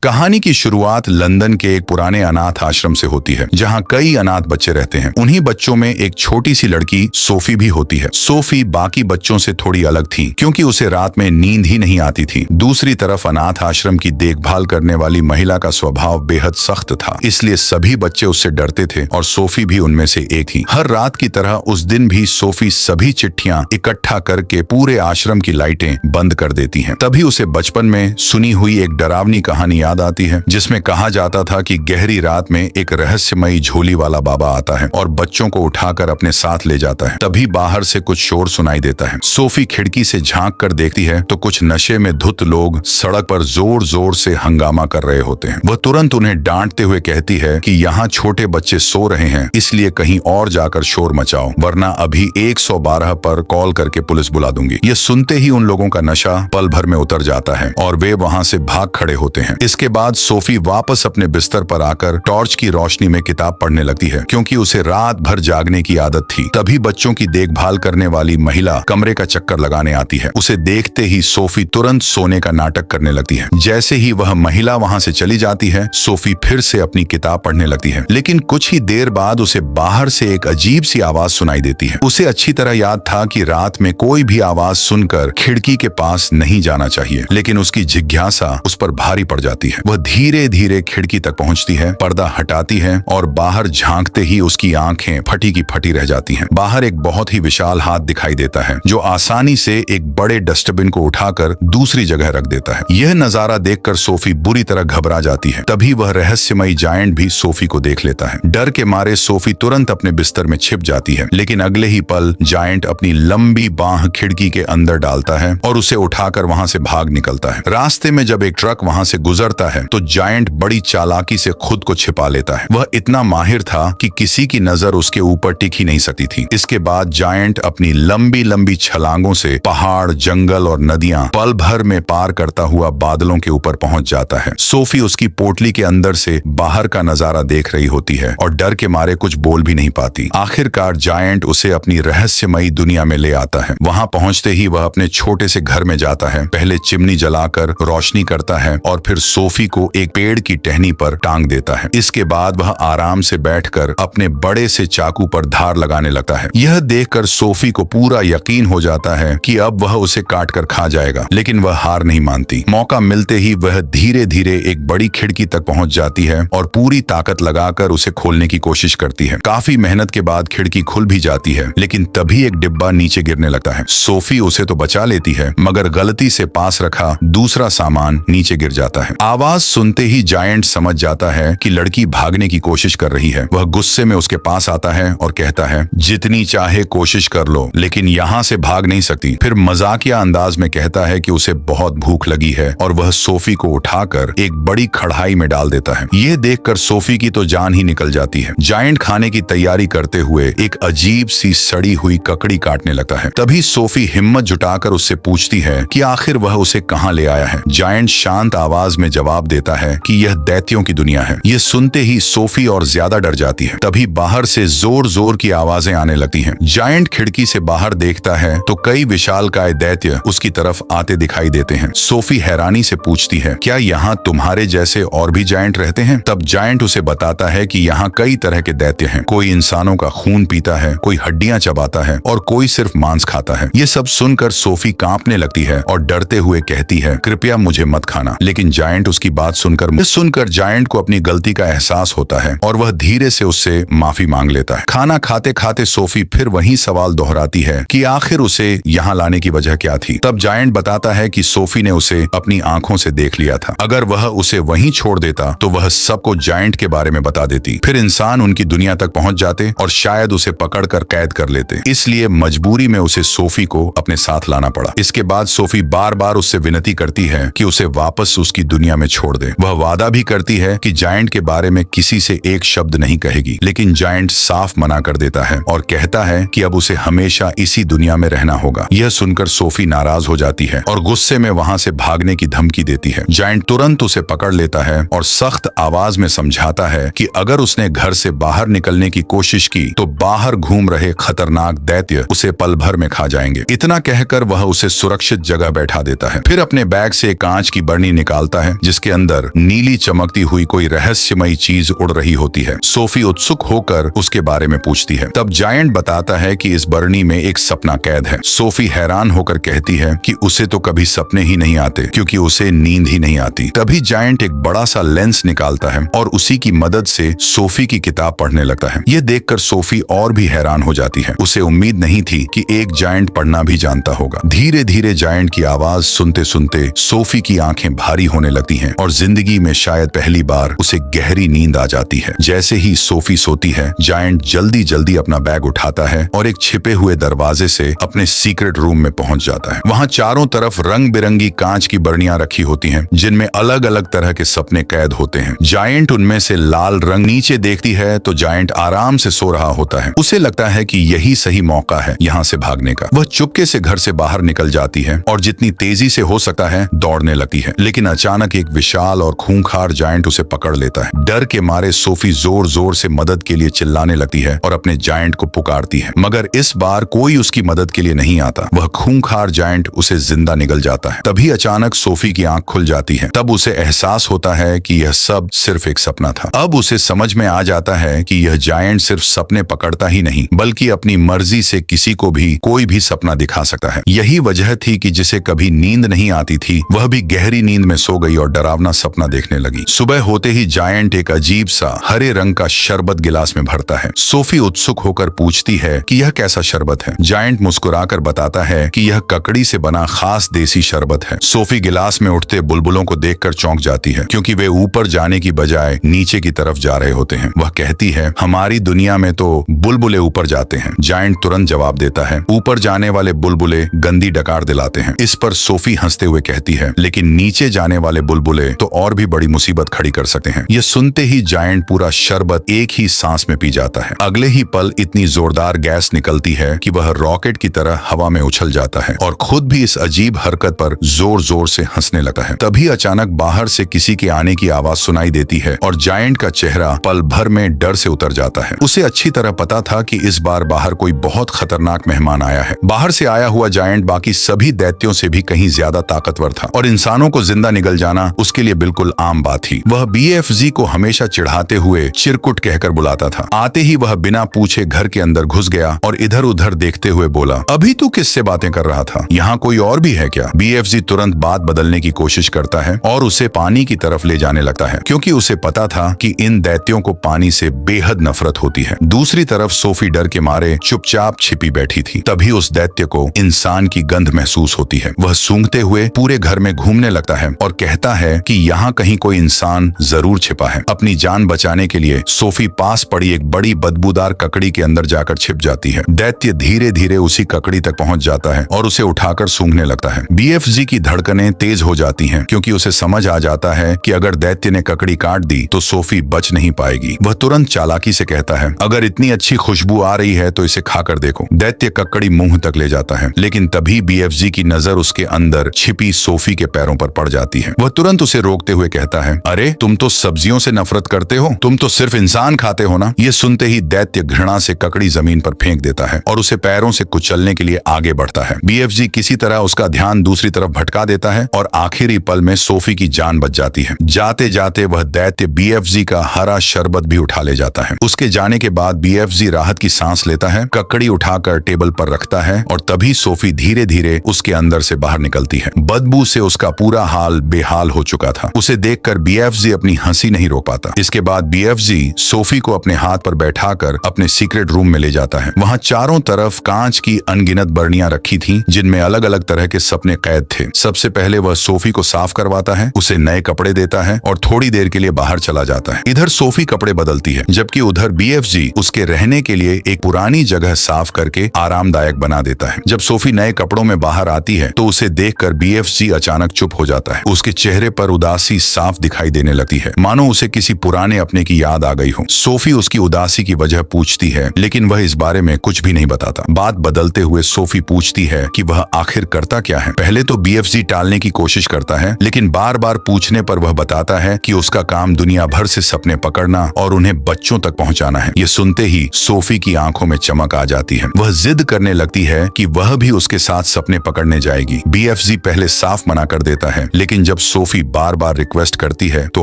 कहानी की शुरुआत लंदन के एक पुराने अनाथ आश्रम से होती है, जहां कई अनाथ बच्चे रहते हैं। उन्हीं बच्चों में एक छोटी सी लड़की सोफी भी होती है। सोफी बाकी बच्चों से थोड़ी अलग थी, क्योंकि उसे रात में नींद ही नहीं आती थी। दूसरी तरफ अनाथ आश्रम की देखभाल करने वाली महिला का स्वभाव बेहद सख्त था, इसलिए सभी बच्चे उससे डरते थे और सोफी भी उनमें से एक थी। हर रात की तरह उस दिन भी सोफी सभी चिट्ठियां इकट्ठा करके पूरे आश्रम की लाइटें बंद कर देती है। तभी उसे बचपन में सुनी हुई एक डरावनी कहानी याद आती है, जिसमें कहा जाता था कि गहरी रात में एक रहस्यमयी झोली वाला बाबा आता है और बच्चों को उठाकर अपने साथ ले जाता है। तभी बाहर से कुछ शोर सुनाई देता है। सोफी खिड़की से झांक कर देखती है तो कुछ नशे में धुत लोग सड़क पर जोर जोर से हंगामा कर रहे होते हैं। वह तुरंत उन्हें डांटते हुए कहती है कि यहाँ छोटे बच्चे सो रहे हैं, इसलिए कहीं और जाकर शोर मचाओ, वरना अभी 112 पर कॉल करके पुलिस बुला दूंगी। ये सुनते ही उन लोगों का नशा पल भर में उतर जाता है और वे वहां से भाग खड़े होते हैं। इसके बाद सोफी वापस अपने बिस्तर पर आकर टॉर्च की रोशनी में किताब पढ़ने लगती है, क्योंकि उसे रात भर जागने की आदत थी। तभी बच्चों की देखभाल करने वाली महिला कमरे का चक्कर लगाने आती है। उसे देखते ही सोफी तुरंत सोने का नाटक करने लगती है। जैसे ही वह महिला वहां से चली जाती है, सोफी फिर से अपनी किताब पढ़ने लगती है। लेकिन कुछ ही देर बाद उसे बाहर से एक अजीब सी आवाज सुनाई देती है। उसे अच्छी तरह याद था कि रात में कोई भी आवाज सुनकर खिड़की के पास नहीं जाना चाहिए, लेकिन उसकी जिज्ञासा उस पर भारी पड़ जाती है। वह धीरे धीरे खिड़की तक पहुंचती है, पर्दा हटाती है और बाहर झांकते ही उसकी आंखें फटी की फटी रह जाती हैं। बाहर एक बहुत ही विशाल हाथ दिखाई देता है, जो आसानी से एक बड़े डस्टबिन को उठाकर दूसरी जगह रख देता है। यह नजारा देखकर सोफी बुरी तरह घबरा जाती है। तभी वह रहस्यमयी जायंट भी सोफी को देख लेता है। डर के मारे सोफी तुरंत अपने बिस्तर में छिप जाती है, लेकिन अगले ही पल जायंट अपनी लंबी बांह खिड़की के अंदर डालता है और उसे उठाकर वहां से भाग निकलता है। रास्ते में जब एक ट्रक वहां से गुजरता है तो जायंट बड़ी चालाकी से खुद को छिपा लेता है। वह इतना माहिर था कि किसी की नजर उसके ऊपर टिक ही नहीं सकती थी। इसके बाद जायंट अपनी लंबी लंबी छलांगों से पहाड़, जंगल और नदियां पल भर में पार करता हुआ बादलों के ऊपर पहुंच जाता है। सोफी उसकी पोटली के अंदर से बाहर का नजारा देख रही होती है और डर के मारे कुछ बोल भी नहीं पाती। आखिरकार जायंट उसे अपनी रहस्यमयी दुनिया में ले आता है। वहां पहुंचते ही वह अपने छोटे से घर में जाता है। पहले चिमनी जलाकर रोशनी करता है और फिर सोफी को एक पेड़ की टहनी पर टांग देता है। इसके बाद वह आराम से बैठकर अपने बड़े से चाकू पर धार लगाने लगता है। यह देखकर सोफी को पूरा यकीन हो जाता है कि अब वह उसे काटकर खा जाएगा, लेकिन वह हार नहीं मानती। मौका मिलते ही वह धीरे धीरे एक बड़ी खिड़की तक पहुंच जाती है और पूरी ताकत लगाकर उसे खोलने की कोशिश करती है। काफी मेहनत के बाद खिड़की खुल भी जाती है, लेकिन तभी एक डिब्बा नीचे गिरने लगता है। सोफी उसे तो बचा लेती है, मगर गलती से पास रखा दूसरा सामान नीचे गिर जाता है। आवाज सुनते ही जायंट समझ जाता है कि लड़की भागने की कोशिश कर रही है। वह गुस्से में उसके पास आता है और कहता है, जितनी चाहे कोशिश कर लो, लेकिन यहाँ से भाग नहीं सकती। फिर मजाकिया अंदाज में कहता है कि उसे बहुत भूख लगी है और वह सोफी को उठाकर एक बड़ी कढ़ाई में डाल देता है। यह देखकर सोफी की तो जान ही निकल जाती है। जायंट खाने की तैयारी करते हुए एक अजीब सी सड़ी हुई ककड़ी काटने लगता है। तभी सोफी हिम्मत जुटाकर उससे पूछती है कि आखिर वह उसे कहाँ ले आया है। जायंट शांत आवाज में जवाब देता है कि यह दैत्यों की दुनिया है। यह सुनते ही सोफी और ज्यादा डर जाती है। तभी बाहर से जोर जोर की आवाजें आने लगती हैं। जायंट खिड़की से बाहर देखता है तो कई विशालकाय दैत्य उसकी तरफ आते दिखाई देते हैं। सोफी हैरानी से पूछती है, क्या यहाँ तुम्हारे जैसे और भी जायंट रहते हैं? तब जायंट उसे बताता है कि यहाँ कई तरह के दैत्य हैं। कोई इंसानों का खून पीता है, कोई हड्डियां चबाता है और कोई सिर्फ मांस खाता है। ये सब सुनकर सोफी कांपने लगती है और डरते हुए कहती है, कृपया मुझे मत खाना। लेकिन जायंट उसकी बात सुनकर जायंट को अपनी गलती का एहसास होता है और वह धीरे से उससे माफी मांग लेता है। खाना खाते खाते सोफी फिर वही सवाल दोहराती है कि आखिर उसे यहाँ लाने की वजह क्या थी। तब जायंट बताता है कि सोफी ने उसे अपनी आंखों से देख लिया था। अगर वह उसे वहीं छोड़ देता तो वह सबको जायंट के बारे में बता देती। फिर इंसान उनकी दुनिया तक पहुंच जाते और शायद उसे पकड़कर कैद कर लेते। इसलिए मजबूरी में उसे सोफी को अपने साथ लाना पड़ा। इसके बाद सोफी बार बार उससे विनती करती है कि उसे वापस उसकी दुनिया में छोड़ दे। वह वादा भी करती है कि जायंट के बारे में किसी से एक शब्द नहीं कहेगी, लेकिन जायंट साफ मना कर देता है और कहता है कि अब उसे हमेशा इसी दुनिया में रहना होगा। यह सुनकर सोफी नाराज हो जाती है और गुस्से में वहां से भागने की धमकी देती है। जायंट तुरंत उसे पकड़ लेता है और सख्त आवाज में समझाता है कि अगर उसने घर से बाहर निकलने की कोशिश की तो बाहर घूम रहे खतरनाक दैत्य उसे पल भर में खा जाएंगे। इतना कहकर वह उसे सुरक्षित जगह बैठा देता है। फिर अपने बैग से कांच की बरनी निकालता है जिसके अंदर नीली चमकती हुई कोई रहस्यमयी चीज उड़ रही होती है। सोफी उत्सुक होकर उसके बारे में पूछती है। तब जायंट बताता है कि इस बरनी में एक सपना कैद है। सोफी हैरान होकर कहती है कि उसे तो कभी सपने ही नहीं आते क्योंकि उसे नींद ही नहीं आती। तभी जायंट एक बड़ा सा लेंस निकालता है और उसी की मदद से सोफी की किताब पढ़ने लगता है। ये देखकर सोफी और भी हैरान हो जाती है। उसे उम्मीद नहीं थी कि एक जायंट पढ़ना भी जानता होगा। धीरे धीरे जायंट की आवाज सुनते सुनते सोफी की आंखें भारी होने लगती हैं और जिंदगी में शायद पहली बार उसे गहरी नींद आ जाती है। जैसे ही सोफी सोती है, जायंट जल्दी जल्दी अपना बैग उठाता है और एक छिपे हुए दरवाजे से अपने सीक्रेट रूम में पहुंच जाता है। वहां चारों तरफ रंग बिरंगी कांच की बरनियां रखी होती हैं, जिनमें अलग अलग तरह के सपने कैद होते हैं। जायंट उनमें से लाल रंग नीचे देखती है तो जायंट आराम से सो रहा होता है। उसे लगता है कि यही सही मौका है यहाँ से भागने का। वह चुपके से घर से बाहर निकल जाती है और जितनी तेजी से हो सकता है दौड़ने लगती है। लेकिन अचानक एक विशाल और खूंखार जायंट उसे पकड़ लेता है। डर के मारे सोफी जोर जोर से मदद के लिए चिल्लाने लगती है और अपने जायंट को पुकारती है, मगर इस बार कोई उसकी मदद के लिए नहीं आता। वह खूंखार जायंट उसे जिंदा निगल जाता है। तभी अचानक सोफी की आंख खुल जाती है। तब उसे एहसास होता है कि यह सब सिर्फ एक सपना था। अब उसे समझ में आ जाता है कि यह जायंट सिर्फ सपने पकड़ता ही नहीं, बल्कि अपनी मर्जी से किसी को भी कोई भी सपना दिखा सकता है। यही वजह थी कि जिसे कभी नींद नहीं आती थी, वह भी गहरी नींद में सो गई और डरावना सपना देखने लगी। सुबह होते ही जायंट एक अजीब सा हरे रंग का शरबत गिलास में भरता है। सोफी उत्सुक होकर पूछती है कि यह कैसा शरबत है। जायंट मुस्कुराकर बताता है कि यह ककड़ी से बना खास देसी शरबत है। सोफी गिलास में उठते बुलबुलों को देखकर चौंक जाती है, क्योंकि वे ऊपर जाने की बजाय नीचे की तरफ जा रहे होते हैं। वह कहती है, हमारी दुनिया में तो बुलबुले ऊपर जाते हैं। जायंट तुरंत जवाब देता है, ऊपर जाने वाले बुलबुले गंदी डकार दिलाते हैं। इस पर सोफी हंसते हुए कहती है, लेकिन नीचे जाने वाले बुलबुले तो और भी बड़ी मुसीबत खड़ी कर सकते हैं। यह सुनते ही जायंट पूरा शरबत एक ही सांस में पी जाता है। अगले ही पल इतनी जोरदार गैस निकलती है कि वह रॉकेट की तरह हवा में उछल जाता है और खुद भी इस अजीब हरकत पर जोर जोर से हंसने लगता है। तभी अचानक बाहर से किसी के आने की आवाज सुनाई देती है और जायंट का चेहरा पल भर में डर से उतर जाता है। उसे अच्छी तरह पता था कि इस बार बाहर कोई बहुत खतरनाक मेहमान आया है। बाहर से आया हुआ जायंट बाकी सभी दैत्यों से भी कहीं ज्यादा ताकतवर था और इंसानों को जिंदा निगल जाना उसके लिए बिल्कुल आम बात थी। वह BFG को हमेशा चिढ़ाते हुए चिरकुट कहकर बुलाता था। आते ही वह बिना पूछे घर के अंदर घुस गया और इधर उधर देखते हुए बोला, अभी तू किससे बातें कर रहा था? यहाँ कोई और भी है क्या? BFG तुरंत बात बदलने की कोशिश करता है और उसे पानी की तरफ ले जाने लगता है, क्योंकि उसे पता था कि इन दैत्यों को पानी से बेहद नफरत होती है। दूसरी तरफ सोफी डर के मारे चुपचाप छिपी बैठी थी। तभी उस दैत्य को इंसान की गंध महसूस होती है। वह सूंघते हुए पूरे घर में घूमने लगता है और कहता है कि यहाँ कहीं कोई इंसान जरूर छिपा है। अपनी जान बचाने के लिए सोफी पास पड़ी एक बड़ी बदबूदार ककड़ी के अंदर जाकर छिप जाती है। दैत्य धीरे धीरे उसी ककड़ी तक पहुंच जाता है और उसे उठाकर सूंघने लगता है। BFG की धड़कनें तेज हो जाती हैं, क्योंकि उसे समझ आ जाता है कि अगर दैत्य ने ककड़ी काट दी तो सोफी बच नहीं पाएगी। वह तुरंत चालाकी से कहता है, अगर इतनी अच्छी खुशबू आ रही है तो इसे खाकर देखो। दैत्य ककड़ी मुंह तक ले जाता है, लेकिन तभी BFG की नजर उसके अंदर छिपी सोफी के पैरों पर पड़ जाती है। वह तुरंत उसे रोकते हुए कहता है, अरे तुम तो सब्जियों से नफरत करते हो, तुम तो सिर्फ इंसान खाते हो ना? ये सुनते ही दैत्य घृणा से ककड़ी जमीन पर फेंक देता है और उसे पैरों से कुचलने के लिए आगे बढ़ता है। BFG किसी तरह उसका ध्यान दूसरी तरफ भटका देता है और आखिरी पल में सोफी की जान बच जाती है। जाते जाते वह दैत्य BFG का हरा शरबत भी उठा ले जाता है। उसके जाने के बाद BFG राहत की सांस लेता है, ककड़ी उठाकर टेबल पर रखता है और तभी सोफी धीरे धीरे उसके अंदर से बाहर निकलती है। बदबू से उसका पूरा हाल बेहाल हो चुका था। उसे देखकर BFG अपनी हंसी नहीं रोक पाता। इसके बाद BFG सोफी को अपने हाथ पर बैठाकर अपने सीक्रेट रूम में ले जाता है। वहां चारों तरफ कांच की अनगिनत बरनियां रखी थीं, जिनमें अलग अलग तरह के सपने कैद थे। सबसे पहले वह सोफी को साफ करवाता है, उसे नए कपड़े देता है और थोड़ी देर के लिए बाहर चला जाता है। इधर सोफी कपड़े बदलती है, जबकि उधर BFG उसके रहने के लिए एक पुरानी जगह साफ करके आरामदायक बना देता है। जब सोफी नए कपड़ों में बाहर आती है तो उसे देखकर BFG अचानक चुप हो जाता है। उसके चेहरे पर उदासी साफ दिखाई देने लगती है, मानो उसे किसी पुराने अपने की याद आ गई हो। सोफी उसकी उदासी की वजह पूछती है, लेकिन वह इस बारे में कुछ भी नहीं बताता। बात बदलते हुए सोफी पूछती है कि वह आखिर करता क्या है। पहले तो BFG टालने की कोशिश करता है, लेकिन बार बार पूछने पर वह बताता है कि उसका काम दुनिया भर से सपने पकड़ना और उन्हें बच्चों तक पहुंचाना है। ये सुनते ही सोफी की आंखों में चमक आ जाती है। वह जिद करने लगती है कि वह भी उसके साथ सपने पकड़ने जाएगी। BFG पहले साफ मना कर देता है, लेकिन जब सोफी सोफी बार बार रिक्वेस्ट करती है तो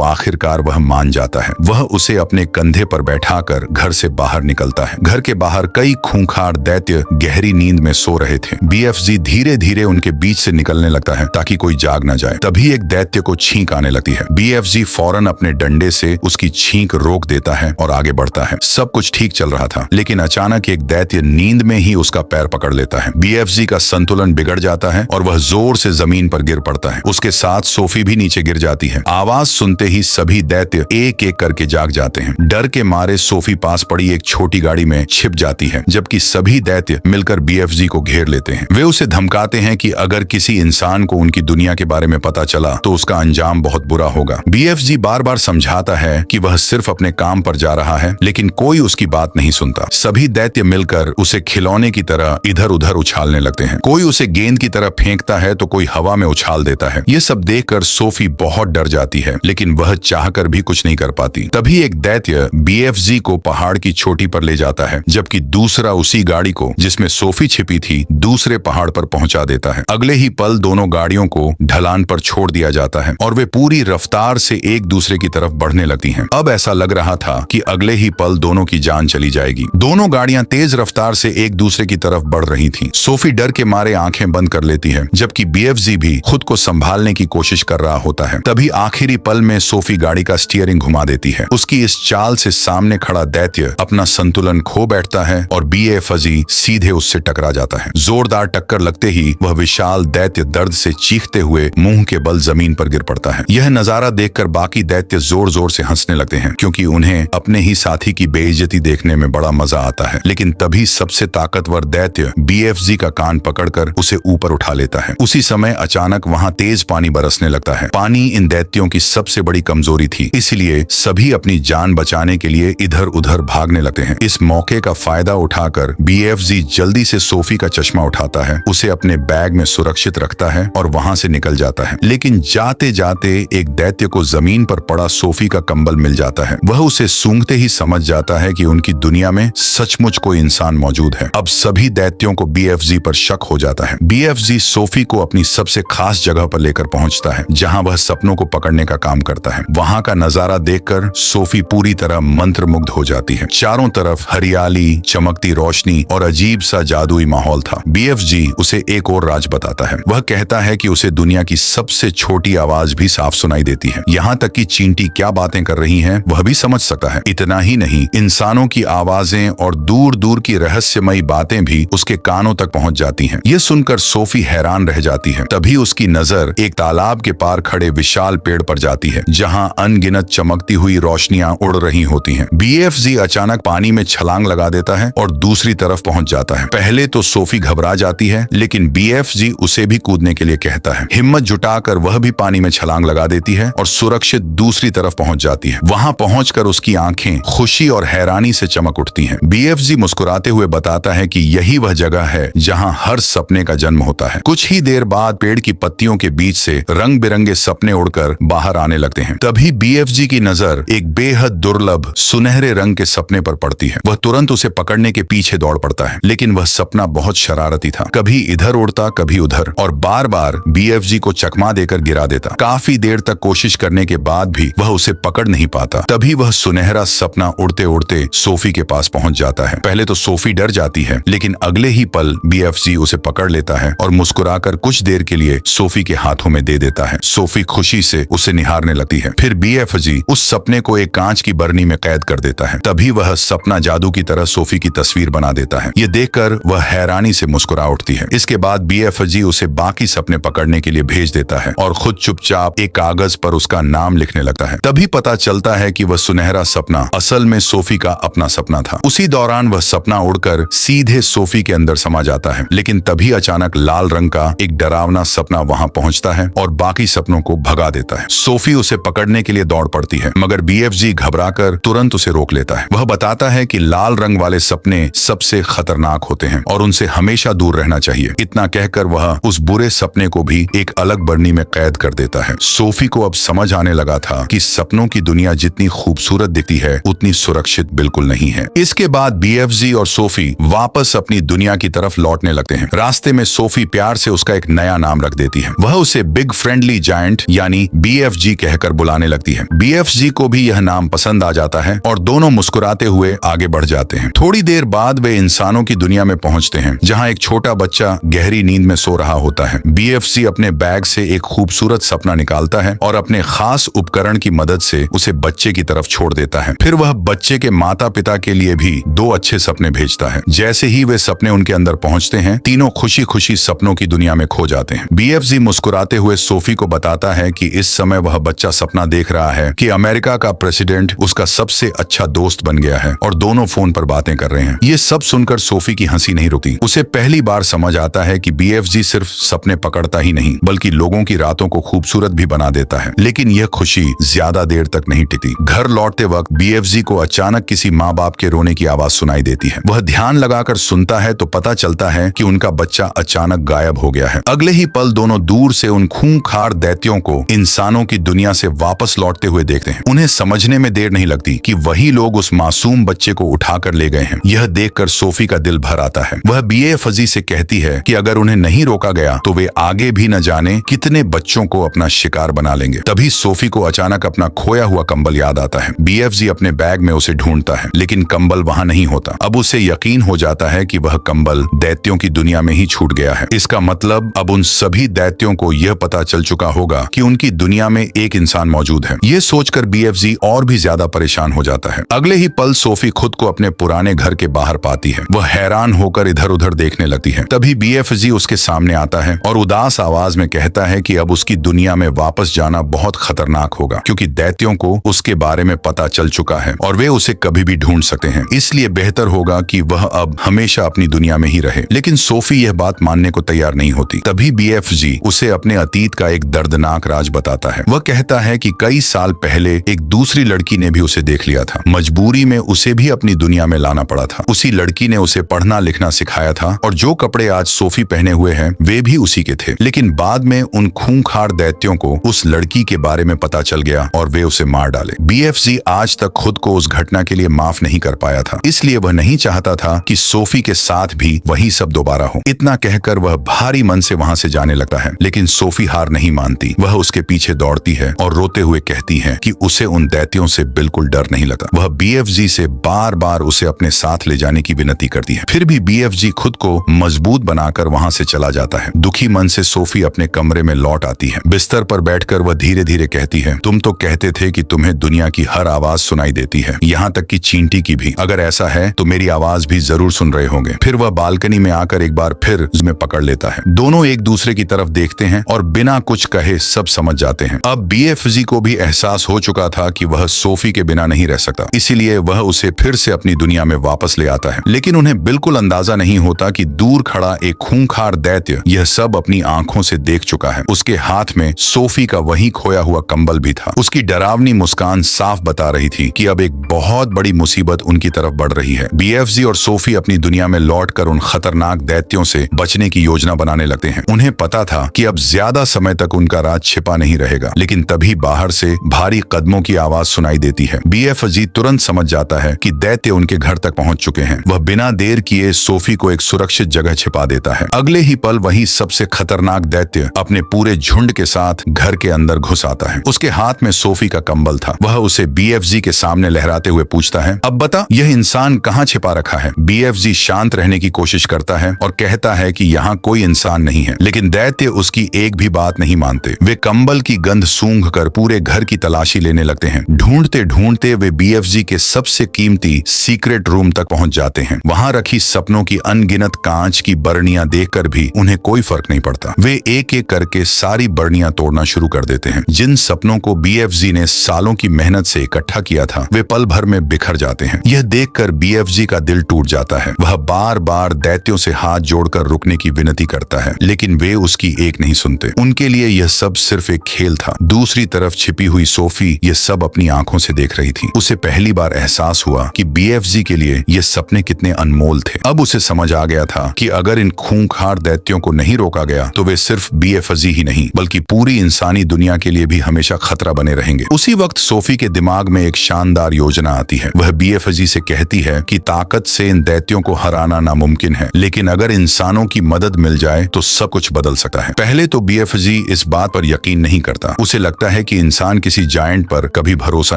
आखिरकार वह मान जाता है। वह उसे अपने कंधे पर बैठाकर घर से बाहर निकलता है। घर के बाहर कई खूंखार दैत्य गहरी नींद में सो रहे थे। BFG धीरे धीरे उनके बीच से निकलने लगता है ताकि कोई जाग न जाए। तभी एक दैत्य को छींक आने लगती है। BFG फौरन अपने डंडे से उसकी छींक रोक देता है और आगे बढ़ता है। सब कुछ ठीक चल रहा था, लेकिन अचानक एक दैत्य नींद में ही उसका पैर पकड़ लेता है। BFG का संतुलन बिगड़ जाता है और वह जोर से जमीन पर गिर पड़ता है। उसके साथ सोफी भी नीचे गिर जाती है। आवाज सुनते ही सभी दैत्य एक एक करके जाग जाते हैं। डर के मारे सोफी पास पड़ी एक छोटी गाड़ी में छिप जाती है, जबकि सभी दैत्य मिलकर BFG को घेर लेते हैं। वे उसे धमकाते हैं कि अगर किसी इंसान को उनकी दुनिया के बारे में पता चला तो उसका अंजाम बहुत बुरा होगा। BFG बार बार समझाता है कि वह सिर्फ अपने काम पर जा रहा है, लेकिन कोई उसकी बात नहीं सुनता। सभी दैत्य मिलकर उसे खिलौने की तरह इधर उधर उछालने लगते हैं। कोई उसे गेंद की तरह फेंकता है तो कोई हवा में उछाल देता है। ये सब देखकर सोफी बहुत डर जाती है, लेकिन वह चाहकर भी कुछ नहीं कर पाती। तभी एक दैत्य BFG को पहाड़ की चोटी पर ले जाता है, जबकि दूसरा उसी गाड़ी को जिसमें सोफी छिपी थी दूसरे पहाड़ पर पहुंचा देता है। अगले ही पल दोनों गाड़ियों को ढलान पर छोड़ दिया जाता है और वे पूरी रफ्तार से एक दूसरे की तरफ बढ़ने लगती हैं। अब ऐसा लग रहा था कि अगले ही पल दोनों की जान चली जाएगी। दोनों गाड़ियां तेज रफ्तार से एक दूसरे की तरफ बढ़ रही थीं। सोफी डर के मारे आंखें बंद कर लेती है, जबकि BFG भी खुद को संभालने की कोशिश कर रहा होता है। तभी आखिरी पल में सोफी गाड़ी का स्टीयरिंग घुमा देती है। उसकी इस चाल से सामने खड़ा दैत्य अपना संतुलन खो बैठता है और BFG सीधे उससे टकरा जाता है। जोरदार टक्कर लगते ही वह विशाल दैत्य दर्द से चीखते हुए मुंह के बल जमीन पर गिर पड़ता है। यह नजारा देखकर बाकी दैत्य जोर जोर से हंसने लगते हैं, क्योंकि उन्हें अपने ही साथी की बेइज्जती देखने में बड़ा मजा आता है। लेकिन तभी सबसे ताकतवर दैत्य BFG का कान पकड़कर उसे ऊपर उठा लेता है। उसी समय अचानक वहां तेज पानी बरसने लगता है। पानी इन दैत्यों की सबसे बड़ी कमजोरी थी, इसलिए सभी अपनी जान बचाने के लिए इधर उधर भागने लगते हैं। इस मौके का फायदा उठाकर BFG जल्दी से सोफी का चश्मा उठाता है, उसे अपने बैग में सुरक्षित रखता है और वहां से निकल जाता है। लेकिन जाते जाते एक दैत्य को जमीन पर पड़ा सोफी का कंबल मिल जाता है। वह उसे सूंघते ही समझ जाता है कि उनकी दुनिया में सचमुच कोई इंसान मौजूद है। अब सभी दैत्यों को BFG पर शक हो जाता है। BFG सोफी को अपनी सबसे खास जगह पर लेकर पहुंचता है, जहां वह सपनों को पकड़ने का काम करता है। वहां का नजारा देखकर सोफी पूरी तरह मंत्रमुग्ध हो जाती है। चारों तरफ हरियाली, चमकती रोशनी और अजीब सा जादुई माहौल था। BFG उसे एक और राज बताता है। वह कहता है कि उसे दुनिया की सबसे छोटी आवाज भी साफ सुनाई देती है। यहाँ तक कि चींटी क्या बातें कर रही हैं वह भी समझ सकता है। इतना ही नहीं, इंसानों की आवाजें और दूर दूर की रहस्यमयी बातें भी उसके कानों तक पहुंच जाती हैं। ये सुनकर सोफी हैरान रह जाती है। तभी उसकी नजर एक तालाब के पार खड़े विशाल पेड़ पर जाती है, जहां अनगिनत चमकती हुई रोशनियां उड़ रही होती हैं। BFG अचानक पानी में छलांग लगा देता है और दूसरी तरफ पहुंच जाता है। पहले तो सोफी घबरा जाती है, लेकिन BFG उसे भी कूदने के लिए कहता है। हिम्मत जुटाकर वह भी पानी में छलांग लगा देती है और सुरक्षित दूसरी तरफ पहुंच जाती है। वहां पहुंचकर उसकी आंखें खुशी और हैरानी से चमक उठती हैं। BFG मुस्कुराते हुए बताता है कि यही वह जगह है जहां हर सपने का जन्म होता है। कुछ ही देर बाद पेड़ की पत्तियों के बीच से रंग बिरंगे सपने उड़कर बाहर आने लगते हैं। तभी BFG की नजर एक बेहद दुर्लभ सुनहरे रंग के सपने पर पड़ती है। वह तुरंत उसे पकड़ने के पीछे दौड़ पड़ता है, लेकिन वह सपना बहुत शरारती था। कभी इधर उड़ता, कभी उधर, और बार बार BFG को चकमा देकर गिरा देता। काफी देर तक कोशिश करने के बाद भी वह उसे पकड़ नहीं पाता। तभी वह सुनहरा सपना उड़ते उड़ते सोफी के पास पहुंच जाता है। पहले तो सोफी डर जाती है, लेकिन अगले ही पल BFG उसे पकड़ लेता है और मुस्कुराकर कुछ देर के लिए सोफी के हाथों में दे देता है। सोफी खुशी से उसे निहारने लगती है। फिर BFG उस सपने को एक कांच की बरनी में कैद कर देता है। तभी वह सपना जादू की तरह सोफी की तस्वीर बना देता है। ये देखकर वह हैरानी से मुस्कुरा उठती है। इसके बाद BFG उसे बाकी सपने पकड़ने के लिए भेज देता है और खुद चुपचाप एक कागज पर उसका नाम लिखने लगता है। तभी पता चलता है कि वह सुनहरा सपना असल में सोफी का अपना सपना था। उसी दौरान वह सपना उड़कर सीधे सोफी के अंदर समा जाता है, लेकिन तभी अचानक लाल रंग का एक डरावना सपना वहां पहुंचता है और बाकी सपनों को भगा देता है। सोफी उसे पकड़ने के लिए दौड़ पड़ती है, मगर BFG घबराकर तुरंत उसे रोक लेता है। वह बताता है कि लाल रंग वाले सपने सबसे खतरनाक होते हैं और उनसे हमेशा दूर रहना चाहिए। इतना कहकर वह उस बुरे सपने को भी एक अलग बरनी में कैद कर देता है। सोफी को अब समझ आने लगा था कि सपनों की दुनिया जितनी खूबसूरत दिखती है उतनी सुरक्षित बिल्कुल नहीं है। इसके बाद BFG और सोफी वापस अपनी दुनिया की तरफ लौटने लगते हैं। रास्ते में सोफी प्यार से उसका एक नया नाम रख देती है। वह उसे बिग फ्रेंडली जायंट जायंट यानी BFG कहकर बुलाने लगती है। BFG को भी यह नाम पसंद आ जाता है और दोनों मुस्कुराते हुए आगे बढ़ जाते हैं। थोड़ी देर बाद वे इंसानों की दुनिया में पहुंचते हैं जहां एक छोटा बच्चा गहरी नींद में सो रहा होता है। BFG अपने बैग से एक खूबसूरत सपना निकालता है और अपने खास उपकरण की मदद से उसे बच्चे की तरफ छोड़ देता है। फिर वह बच्चे के माता पिता के लिए भी 2 अच्छे सपने भेजता है। जैसे ही वे सपने उनके अंदर पहुंचते हैं, तीनों खुशी खुशी सपनों की दुनिया में खो जाते हैं। BFG मुस्कुराते हुए सोफी को बताता है कि इस समय वह बच्चा सपना देख रहा है कि अमेरिका का प्रेसिडेंट उसका सबसे अच्छा दोस्त बन गया है और दोनों फोन पर बातें कर रहे हैं। ये सब सुनकर सोफी की हंसी नहीं रुकती। उसे पहली बार समझ आता है कि BFG सिर्फ सपने पकड़ता ही नहीं बल्कि लोगों की रातों को खूबसूरत भी बना देता है। लेकिन यह खुशी ज्यादा देर तक नहीं टिकती। घर लौटते वक्त BFG को अचानक किसी माँ बाप के रोने की आवाज सुनाई देती है। वह ध्यान लगाकर सुनता है तो पता चलता है कि उनका बच्चा अचानक गायब हो गया है। अगले ही पल दोनों दूर से उन खूंखार दैत्यों को इंसानों की दुनिया से वापस लौटते हुए देखते हैं। उन्हें समझने में देर नहीं लगती कि वही लोग उस मासूम बच्चे को उठाकर ले गए हैं। यह देखकर सोफी का दिल भर आता है। वह BFG से कहती है कि अगर उन्हें नहीं रोका गया तो वे आगे भी न जाने कितने बच्चों को अपना शिकार बना लेंगे। तभी सोफी को अचानक अपना खोया हुआ कंबल याद आता है। BFG अपने बैग में उसे ढूंढता है लेकिन कंबल वहां नहीं होता। अब उसे यकीन हो जाता है कि वह कंबल दैत्यों की दुनिया में ही छूट गया है। इसका मतलब अब उन सभी दैत्यों को यह पता चल चुका होगा कि उनकी दुनिया में एक इंसान मौजूद है। ये सोचकर BFG और भी ज्यादा परेशान हो जाता है। अगले ही पल सोफी खुद को अपने पुराने घर के बाहर पाती है। वह हैरान होकर इधर उधर देखने लगती है। तभी BFG उसके सामने आता है और उदास आवाज में कहता है कि अब उसकी दुनिया में वापस जाना बहुत खतरनाक होगा क्योंकि दैत्यों को उसके बारे में पता चल चुका है और वे उसे कभी भी ढूंढ सकते हैं। इसलिए बेहतर होगा कि वह अब हमेशा अपनी दुनिया में ही रहे। लेकिन सोफी यह बात मानने को तैयार नहीं होती। तभी BFG उसे अपने अतीत का एक दर्दनाक राज बताता है। वह कहता है कि कई साल पहले एक दूसरी लड़की ने भी उसे देख लिया था। मजबूरी में उसे भी अपनी दुनिया में लाना पड़ा था। उसी लड़की ने उसे पढ़ना लिखना सिखाया था और जो कपड़े आज सोफी पहने हुए हैं वे भी उसी के थे। लेकिन बाद में उन खूंखार दैत्यों को उस लड़की के बारे में पता चल गया और वे उसे मार डाले। BFG आज तक खुद को उस घटना के लिए माफ नहीं कर पाया था। इसलिए वह नहीं चाहता था कि सोफी के साथ भी वही सब दोबारा हो। इतना कहकर वह भारी मन से वहां से जाने लगता है। लेकिन सोफी हार नहीं मानती। वह उसके पीछे दौड़ती है और रोते हुए कहती है कि उसे उन दैत्यों से बिल्कुल डर नहीं लगता। वह BFG से बार बार उसे अपने साथ ले जाने की विनती करती है। फिर भी BFG खुद को मजबूत बनाकर वहां से चला जाता है। दुखी मन से सोफी अपने कमरे में लौट आती है। बिस्तर पर बैठकर वह धीरे धीरे कहती है, तुम तो कहते थे कि तुम्हें दुनिया की हर आवाज सुनाई देती है, यहाँ तक कि चींटी की भी। अगर ऐसा है तो मेरी आवाज भी जरूर सुन रहे होंगे। फिर वह बालकनी में आकर एक बार फिर उसमें पकड़ लेता है। दोनों एक दूसरे की तरफ देखते हैं और बिना कुछ कहे सब समझ जाते हैं। अब BFG को भी एहसास हो चुका था कि वह सोफी के बिना नहीं रह सकता। इसीलिए वह उसे फिर से अपनी दुनिया में वापस ले आता है। लेकिन उन्हें बिल्कुल अंदाजा नहीं होता कि दूर खड़ा एक खूंखार दैत्य यह सब अपनी आंखों से देख चुका है। उसके हाथ में सोफी का वही खोया हुआ कंबल भी था। उसकी डरावनी मुस्कान साफ बता रही थी कि अब एक बहुत बड़ी मुसीबत उनकी तरफ बढ़ रही है। BFG और सोफी अपनी दुनिया में लौटकर उन खतरनाक दैत्यों से बचने की योजना बनाने लगते हैं। उन्हें पता था कि अब ज्यादा समय तक उनका राज छिपा नहीं रहेगा। लेकिन तभी बाहर से भारी कदमों की आवाज सुनाई देती है। BFG तुरंत समझ जाता है कि दैत्य उनके घर तक पहुंच चुके हैं। वह बिना देर किए सोफी को एक सुरक्षित जगह छिपा देता है। अगले ही पल वही सबसे खतरनाक दैत्य अपने पूरे झुंड के साथ घर के अंदर घुस आता है। उसके हाथ में सोफी का कंबल था। वह उसे BFG के सामने लहराते हुए पूछता है, अब बता यह इंसान कहाँ छिपा रखा है। BFG शांत रहने की कोशिश करता है और कहता है कि यहाँ कोई इंसान नहीं है। लेकिन दैत्य उसकी एक भी बात नहीं मानते। वे कंबल की गंध सूंघकर पूरे घर की तलाशी लेने लगते हैं। ढूंढते ढूंढते वे BFG के सबसे कीमती सीक्रेट रूम तक पहुंच जाते हैं। वहां रखी सपनों की अनगिनत कांच की बरनियां देखकर भी उन्हें कोई फर्क नहीं पड़ता। वे एक एक करके सारी बरनियां तोड़ना शुरू कर देते हैं। जिन सपनों को BFG ने सालों की मेहनत से इकट्ठा किया था वे पल भर में बिखर जाते हैं। यह देखकर BFG का दिल टूट जाता है। वह बार बार दैत्यों से हाथ जोड़कर रुकने की विनती करता है लेकिन वे उसकी एक नहीं सुनते। उनके लिए यह सब सिर्फ एक खेल था। दूसरी तरफ छिपी हुई सोफी ये सब अपनी आंखों से देख रही थी। उसे पहली बार एहसास हुआ कि BFG के लिए ये सपने कितने अनमोल थे। अब उसे समझ आ गया था कि अगर इन खूंखार दैत्यों को नहीं रोका गया तो वे सिर्फ BFG ही नहीं बल्कि पूरी इंसानी दुनिया के लिए भी हमेशा खतरा बने रहेंगे। उसी वक्त सोफी के दिमाग में एक शानदार योजना आती है। वह BFG से कहती है कि ताकत से इन दैत्यों को हराना नामुमकिन है लेकिन अगर इंसानों की मदद मिल जाए तो सब कुछ बदल सकता है। पहले तो BFG इस बात बात पर यकीन नहीं करता। उसे लगता है कि इंसान किसी जायंट पर कभी भरोसा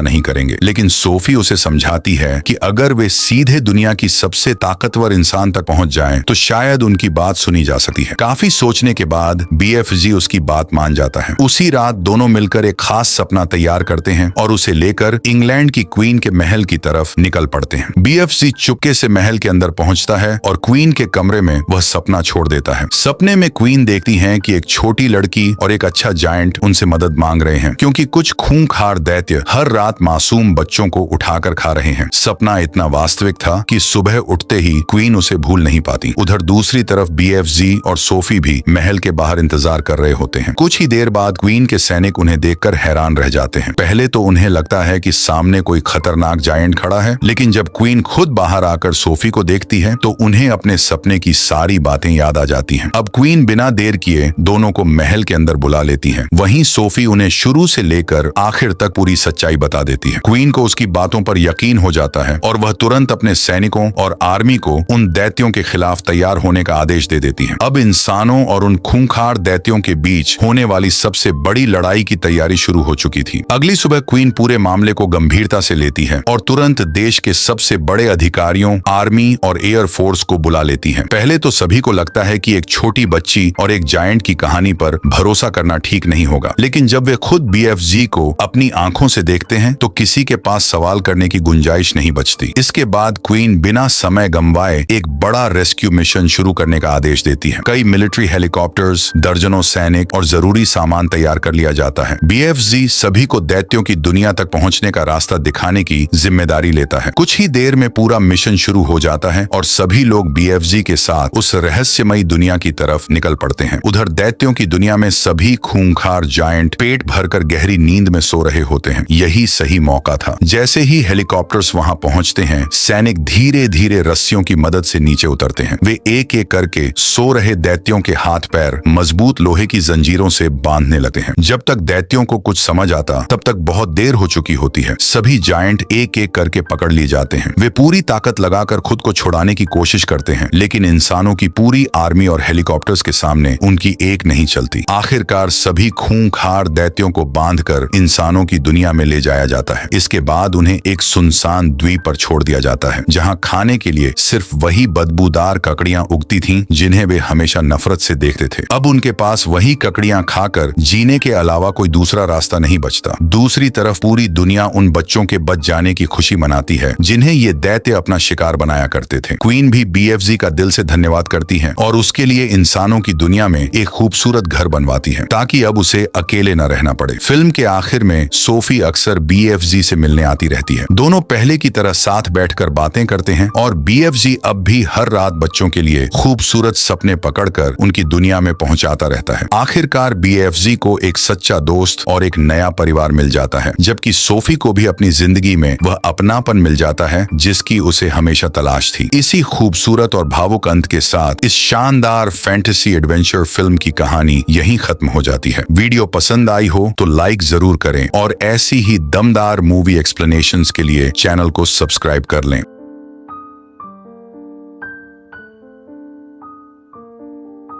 नहीं करेंगे, लेकिन सोफी उसे समझाती है कि अगर वे सीधे दुनिया की सबसे ताकतवर इंसान तक पहुंच जाएं, तो शायद उनकी बात सुनी जा सकती है। काफी सोचने के बाद BFG उसकी बात मान जाता है। उसी रात दोनों मिलकर एक खास सपना तैयार करते हैं और उसे लेकर इंग्लैंड की क्वीन के महल की तरफ निकल पड़ते हैं। BFG चुपके से महल के अंदर पहुंचता है और क्वीन के कमरे में वह सपना छोड़ देता है। सपने में क्वीन देखती है कि एक छोटी लड़की और एक अच्छा जायंट उनसे मदद मांग रहे हैं, क्योंकि कुछ खूंखार दैत्य हर रात मासूम बच्चों को उठाकर खा रहे हैं। सपना इतना वास्तविक था कि सुबह उठते ही क्वीन उसे भूल नहीं पाती। उधर दूसरी तरफ BFG और सोफी भी महल के बाहर इंतजार कर रहे होते हैं। कुछ ही देर बाद क्वीन के सैनिक उन्हें देखकर हैरान रह जाते हैं। पहले तो उन्हें लगता है कि सामने कोई खतरनाक जायंट खड़ा है, लेकिन जब क्वीन खुद बाहर आकर सोफी को देखती है तो उन्हें अपने सपने की सारी बातें याद आ जाती हैं। अब क्वीन बिना देर किए दोनों को महल के अंदर बुला लेती है। वहीं सोफी उन्हें शुरू से लेकर आखिर तक पूरी सच्चाई बता देती है। क्वीन को उसकी बातों पर यकीन हो जाता है और वह तुरंत अपने सैनिकों और आर्मी को उन दैत्यों के खिलाफ तैयार होने का आदेश दे देती है। अब इंसानों और उन खूंखार दैत्यों के बीच होने वाली सबसे बड़ी लड़ाई की तैयारी शुरू हो चुकी थी। अगली सुबह क्वीन पूरे मामले को गंभीरता से लेती है और तुरंत देश के सबसे बड़े अधिकारियों, आर्मी और एयर फोर्स को बुला लेती है। पहले तो सभी को लगता है कि एक छोटी बच्ची और एक जायंट की कहानी पर भरोसा करना ठीक नहीं होगा, लेकिन जब वे खुद BFG को अपनी आंखों से देखते हैं तो किसी के पास सवाल करने की गुंजाइश नहीं बचती। इसके बाद क्वीन बिना समय गंवाए एक बड़ा रेस्क्यू मिशन शुरू करने का आदेश देती है। कई मिलिट्री हेलीकॉप्टर्स, दर्जनों सैनिक और जरूरी सामान तैयार कर लिया जाता है। BFG सभी को दैत्यों की दुनिया तक पहुंचने का रास्ता दिखाने की जिम्मेदारी लेता है। कुछ ही देर में पूरा मिशन शुरू हो जाता है और सभी लोग BFG के साथ उस रहस्यमयी दुनिया की तरफ निकल पड़ते हैं। उधर दैत्यों की दुनिया में सभी खूंखार जायंट पेट भरकर गहरी नींद में सो रहे होते हैं। यही सही मौका था। जैसे ही हेलीकॉप्टर्स वहां पहुंचते हैं, सैनिक धीरे धीरे रस्सियों की मदद से नीचे उतरते हैं। वे एक एक करके सो रहे दैत्यों के हाथ पैर मजबूत लोहे की जंजीरों से बांधने लगते हैं। जब तक दैत्यों को कुछ समझ आता तब तक बहुत देर हो चुकी होती है। सभी जायंट एक एक करके पकड़ लिए जाते हैं। वे पूरी ताकत लगाकर खुद को छुड़ाने की कोशिश करते हैं, लेकिन इंसानों की पूरी आर्मी और हेलीकॉप्टर्स के सामने उनकी एक नहीं चलती। आखिरकार सभी खूंखार दैत्यों को बांधकर इंसानों की दुनिया में ले जाया जाता है। इसके बाद उन्हें एक सुनसान द्वीप पर छोड़ दिया जाता है, जहां खाने के लिए सिर्फ वही बदबूदार ककड़ियां उगती थीं जिन्हें वे हमेशा नफरत से देखते थे। अब उनके पास वही ककड़ियां खाकर जीने के अलावा कोई दूसरा रास्ता नहीं बचता। दूसरी तरफ पूरी दुनिया उन बच्चों के बच जाने की खुशी मनाती है जिन्हें ये दैत्य अपना शिकार बनाया करते थे। क्वीन भी BFG का दिल से धन्यवाद करती है और उसके लिए इंसानों की दुनिया में एक खूबसूरत घर बनवाती है, ताकि अब उसे अकेले न रहना पड़े। फिल्म के आखिर में सोफी अक्सर BFG से मिलने आती रहती है। दोनों पहले की तरह साथ बैठकर बातें करते हैं और BFG अब भी हर रात बच्चों के लिए खूबसूरत सपने पकड़कर उनकी दुनिया में पहुंचाता रहता है। आखिरकार BFG को एक सच्चा दोस्त और एक नया परिवार मिल जाता है, जबकि सोफी को भी अपनी जिंदगी में वह अपनापन मिल जाता है जिसकी उसे हमेशा तलाश थी। इसी खूबसूरत और भावुक अंत के साथ इस शानदार फैंटेसी एडवेंचर फिल्म की कहानी यहीं खत्म हो जाती है। वीडियो पसंद आई हो तो लाइक जरूर करें और ऐसी ही दमदार मूवी एक्सप्लेनेशंस के लिए चैनल को सब्सक्राइब कर लें।